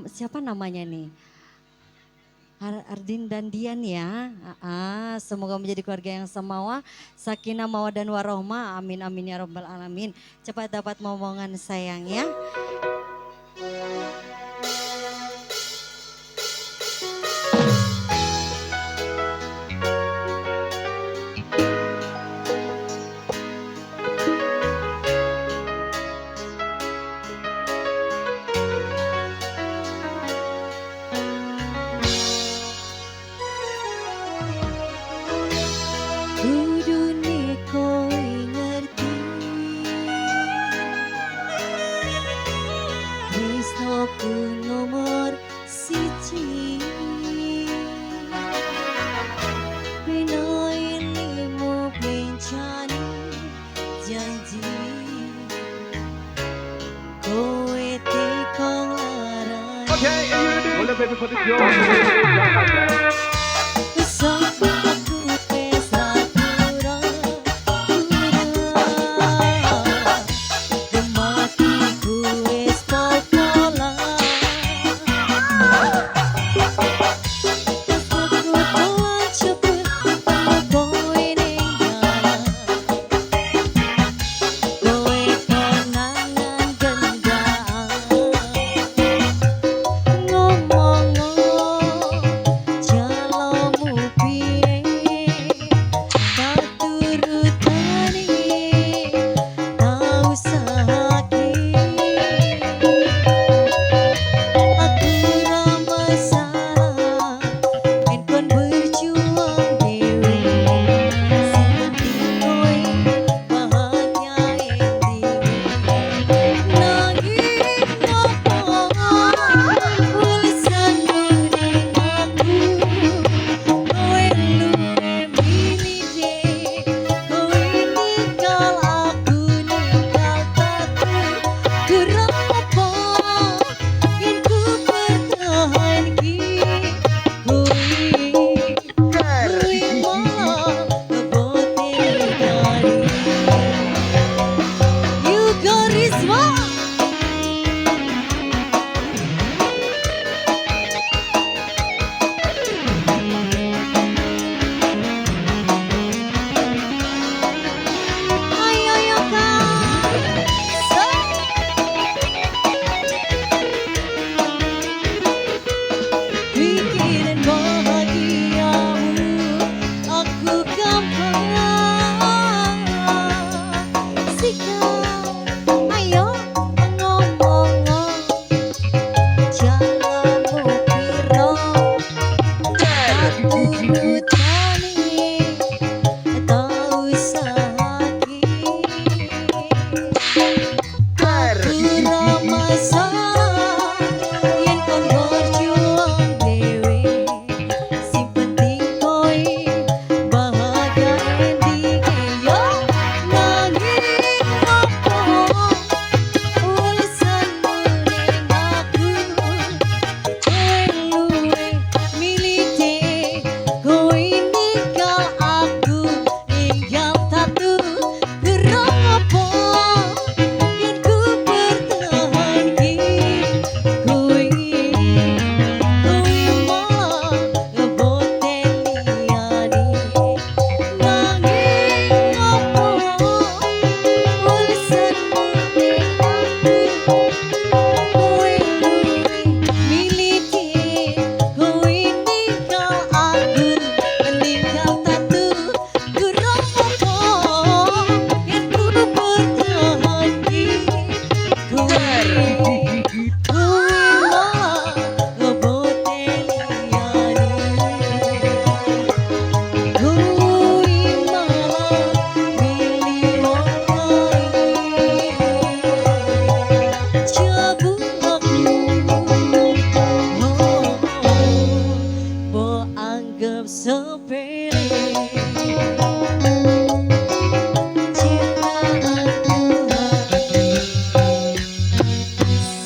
Siapa namanya nih? Ardin dan Dian ya. Semoga menjadi keluarga yang semawa, sakinah mawaddah warohmah. Amin amin ya robbal alamin. Cepat dapat momongan sayangnya. Kudune kowe ngerti tresnoku nomor siji. Beno ilimu bencani janji kowe tekong larang. Okay, are you ready? Well, baby, for this girl.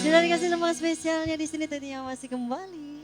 Sudah dikasih semua spesialnya di sini tadinya masih kembali.